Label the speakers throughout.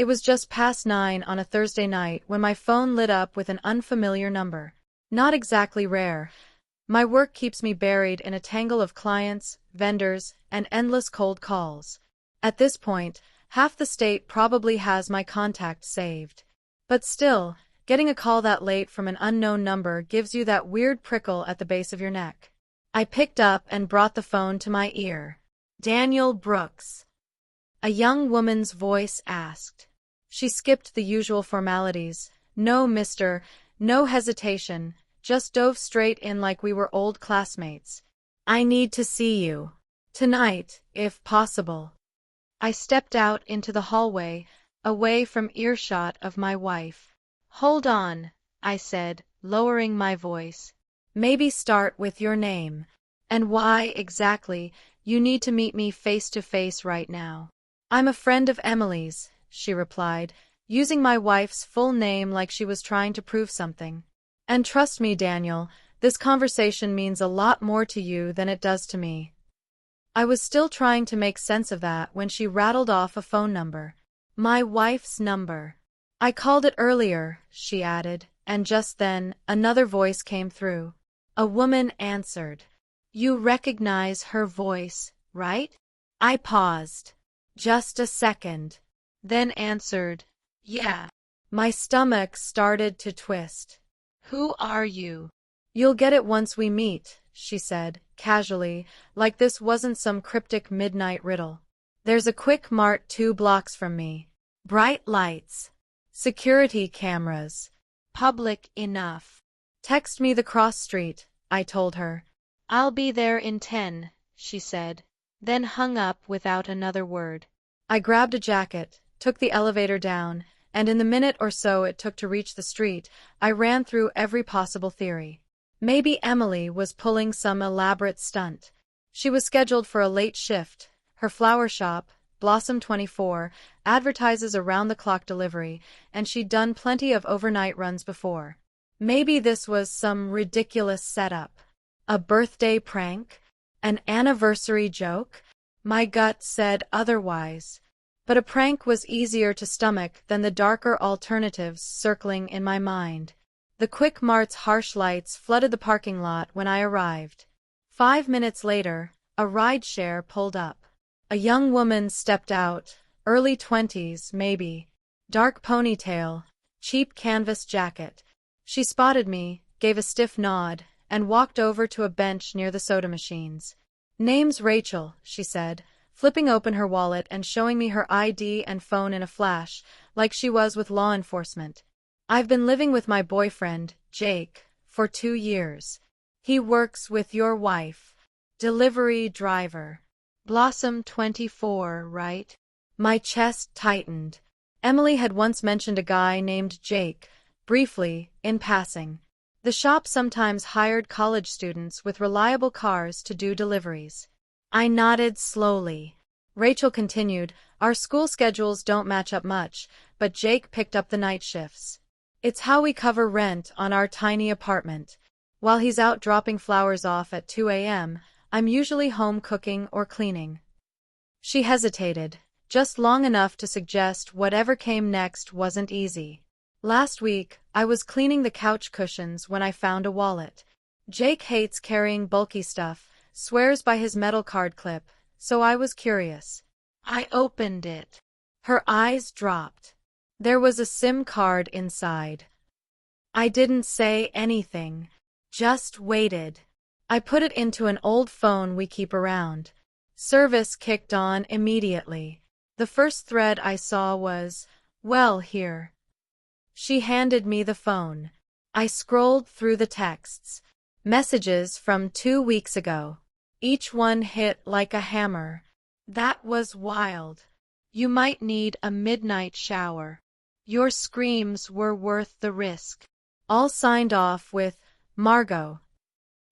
Speaker 1: It was just past 9 on a Thursday night when my phone lit up with an unfamiliar number. Not exactly rare. My work keeps me buried in a tangle of clients, vendors, and endless cold calls. At this point, half the state probably has my contact saved. But still, getting a call that late from an unknown number gives you that weird prickle at the base of your neck. I picked up and brought the phone to my ear. "Daniel Brooks?" a young woman's voice asked. She skipped the usual formalities. "No, mister," no hesitation, just dove straight in like we were old classmates. "I need to see you. Tonight, if possible." I stepped out into the hallway, away from earshot of my wife. "Hold on," I said, lowering my voice. "Maybe start with your name. And why, exactly, you need to meet me face to face right now." "I'm a friend of Emily's," she replied, using my wife's full name like she was trying to prove something. "And trust me, Daniel, this conversation means a lot more to you than it does to me." I was still trying to make sense of that when she rattled off a phone number. "My wife's number. I called it earlier," she added, and just then, another voice came through. A woman answered. "You recognize her voice, right?" I paused. "Just a second." Then answered, "Yeah." My stomach started to twist. "Who are you?" "You'll get it once we meet," she said, casually, like this wasn't some cryptic midnight riddle. "There's a quick mart 2 blocks from me. Bright lights. Security cameras. Public enough. Text me the cross street," I told her. "I'll be there in 10, she said, then hung up without another word. I grabbed a jacket, took the elevator down, and in the minute or so it took to reach the street, I ran through every possible theory. Maybe Emily was pulling some elaborate stunt. She was scheduled for a late shift. Her flower shop, Blossom 24, advertises around-the-clock delivery, and she'd done plenty of overnight runs before. Maybe this was some ridiculous setup. A birthday prank? An anniversary joke? My gut said otherwise. But a prank was easier to stomach than the darker alternatives circling in my mind. The Quick Mart's harsh lights flooded the parking lot when I arrived. 5 minutes later, a rideshare pulled up. A young woman stepped out, early 20s, maybe. Dark ponytail, cheap canvas jacket. She spotted me, gave a stiff nod, and walked over to a bench near the soda machines. "Name's Rachel," she said, flipping open her wallet and showing me her ID and phone in a flash, like she was with law enforcement. "I've been living with my boyfriend, Jake, for 2 years. He works with your wife. Delivery driver. Blossom 24, right?" My chest tightened. Emily had once mentioned a guy named Jake, briefly, in passing. The shop sometimes hired college students with reliable cars to do deliveries. I nodded slowly. Rachel continued, "Our school schedules don't match up much, but Jake picked up the night shifts. It's how we cover rent on our tiny apartment. While he's out dropping flowers off at 2 a.m., I'm usually home cooking or cleaning." She hesitated, just long enough to suggest whatever came next wasn't easy. "Last week, I was cleaning the couch cushions when I found a wallet. Jake hates carrying bulky stuff, swears by his metal card clip, so I was curious. I opened it." Her eyes dropped. There was a SIM card inside. I didn't say anything, just waited. I put it into an old phone we keep around. Service kicked on immediately. The first thread I saw was, "Well, here." She handed me the phone. I scrolled through the texts. Messages from 2 weeks ago. Each one hit like a hammer. That was wild. "You might need a midnight shower. Your screams were worth the risk." All signed off with, Margot.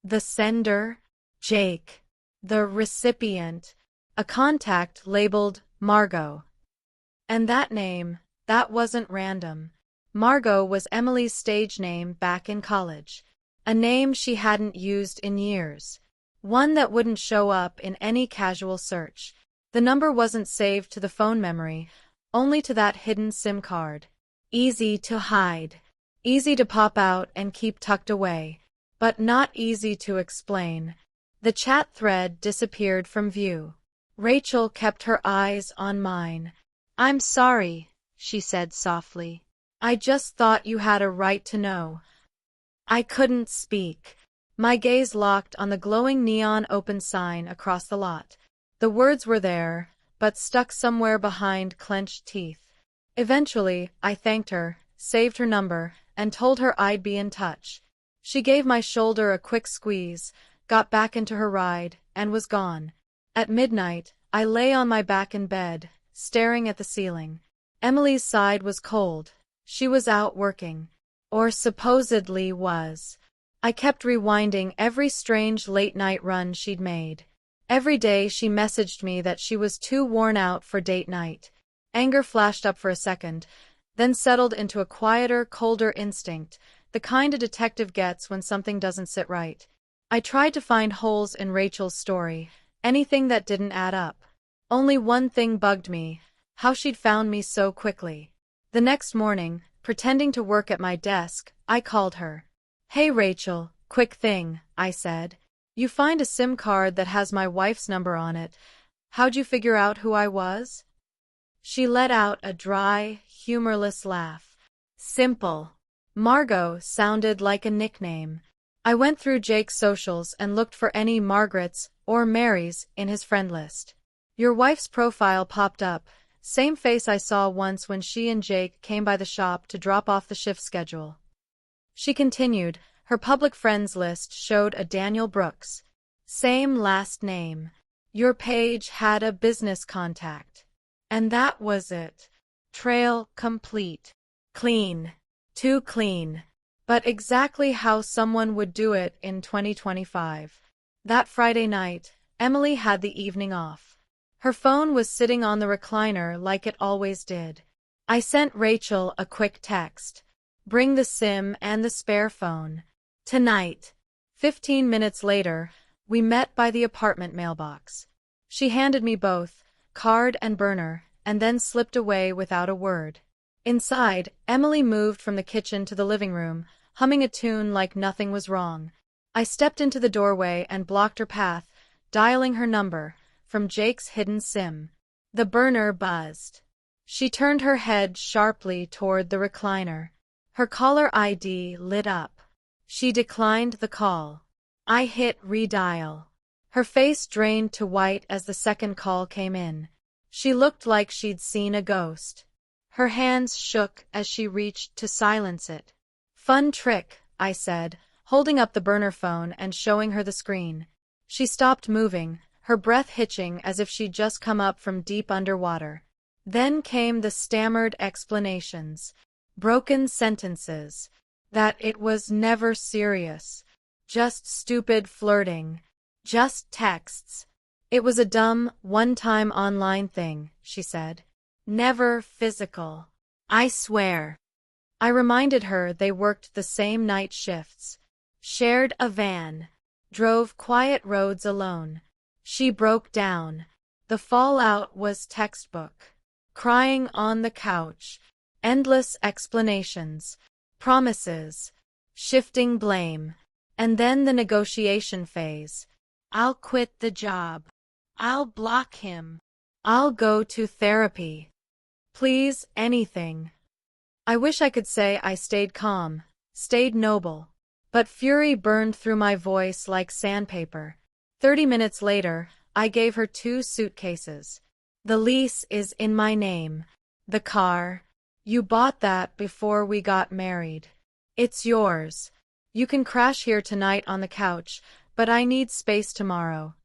Speaker 1: The sender? Jake. The recipient? A contact labeled Margot. And that name, that wasn't random. Margot was Emily's stage name back in college. A name she hadn't used in years. One that wouldn't show up in any casual search. The number wasn't saved to the phone memory, only to that hidden SIM card. Easy to hide. Easy to pop out and keep tucked away. But not easy to explain. The chat thread disappeared from view. Rachel kept her eyes on mine. "I'm sorry," she said softly. "I just thought you had a right to know." I couldn't speak. My gaze locked on the glowing neon open sign across the lot. The words were there, but stuck somewhere behind clenched teeth. Eventually, I thanked her, saved her number, and told her I'd be in touch. She gave my shoulder a quick squeeze, got back into her ride, and was gone. At midnight, I lay on my back in bed, staring at the ceiling. Emily's side was cold. She was out working. Or supposedly was. I kept rewinding every strange late-night run she'd made. Every day she messaged me that she was too worn out for date night. Anger flashed up for a second, then settled into a quieter, colder instinct, the kind a detective gets when something doesn't sit right. I tried to find holes in Rachel's story, anything that didn't add up. Only one thing bugged me, how she'd found me so quickly. The next morning, pretending to work at my desk, I called her. "Hey Rachel, quick thing," I said. "You find a SIM card that has my wife's number on it. How'd you figure out who I was?" She let out a dry, humorless laugh. "Simple." Margot sounded like a nickname. I went through Jake's socials and looked for any Margarets or Marys in his friend list. Your wife's profile popped up, same face I saw once when she and Jake came by the shop to drop off the shift schedule. She continued, her public friends list showed a Daniel Brooks. Same last name. Your page had a business contact. And that was it. Trail complete. Clean. Too clean. But exactly how someone would do it in 2025. That Friday night, Emily had the evening off. Her phone was sitting on the recliner like it always did. I sent Rachel a quick text. "Bring the SIM and the spare phone. Tonight." 15 minutes later, we met by the apartment mailbox. She handed me both, card and burner, and then slipped away without a word. Inside, Emily moved from the kitchen to the living room, humming a tune like nothing was wrong. I stepped into the doorway and blocked her path, dialing her number, from Jake's hidden SIM. The burner buzzed. She turned her head sharply toward the recliner. Her caller ID lit up. She declined the call. I hit redial. Her face drained to white as the second call came in. She looked like she'd seen a ghost. Her hands shook as she reached to silence it. "Fun trick," I said, holding up the burner phone and showing her the screen. She stopped moving, her breath hitching as if she'd just come up from deep underwater. Then came the stammered explanations, broken sentences, that it was never serious, just stupid flirting, just texts. It was a dumb, one-time online thing, she said. Never physical. I swear. I reminded her they worked the same night shifts, shared a van, drove quiet roads alone. She broke down. The fallout was textbook. Crying on the couch, endless explanations, promises, shifting blame, and then the negotiation phase. "I'll quit the job. I'll block him. I'll go to therapy. Please, anything." I wish I could say I stayed calm, stayed noble. But fury burned through my voice like sandpaper. 30 minutes later, I gave her 2 suitcases. "The lease is in my name. The car. You bought that before we got married. It's yours. You can crash here tonight on the couch, but I need space tomorrow."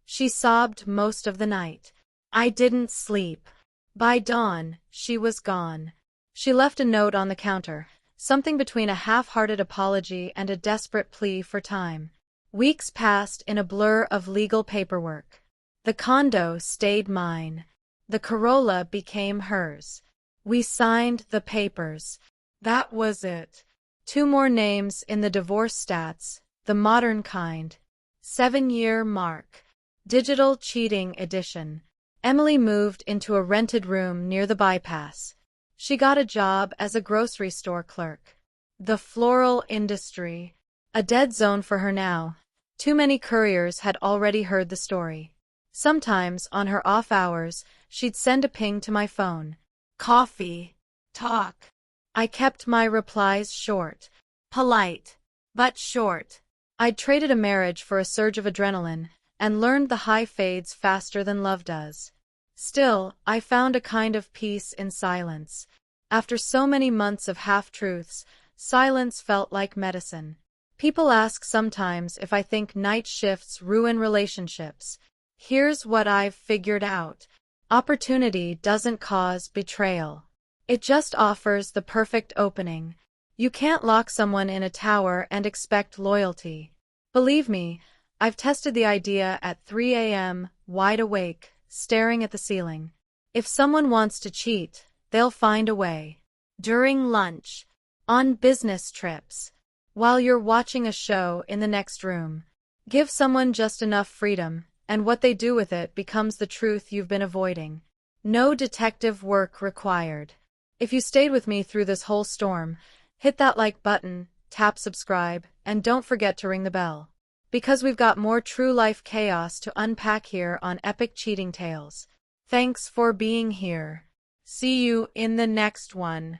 Speaker 1: She sobbed most of the night. I didn't sleep. By dawn, she was gone. She left a note on the counter, something between a half-hearted apology and a desperate plea for time. Weeks passed in a blur of legal paperwork. The condo stayed mine. The Corolla became hers. We signed the papers. That was it. 2 more names in the divorce stats, the modern kind. 7-year mark. Digital cheating edition. Emily moved into a rented room near the bypass. She got a job as a grocery store clerk. The floral industry. A dead zone for her now. Too many couriers had already heard the story. Sometimes, on her off hours, she'd send a ping to my phone. Coffee. Talk. I kept my replies short. Polite. But short. I'd traded a marriage for a surge of adrenaline, and learned the high fades faster than love does. Still, I found a kind of peace in silence. After so many months of half-truths, silence felt like medicine. People ask sometimes if I think night shifts ruin relationships. Here's what I've figured out. Opportunity doesn't cause betrayal. It just offers the perfect opening. You can't lock someone in a tower and expect loyalty. Believe me, I've tested the idea at 3 a.m., wide awake, staring at the ceiling. If someone wants to cheat, they'll find a way. During lunch. On business trips. While you're watching a show in the next room. Give someone just enough freedom, and what they do with it becomes the truth you've been avoiding. No detective work required. If you stayed with me through this whole storm, hit that like button, tap subscribe, and don't forget to ring the bell. Because we've got more true-life chaos to unpack here on Epic Cheating Tales. Thanks for being here. See you in the next one.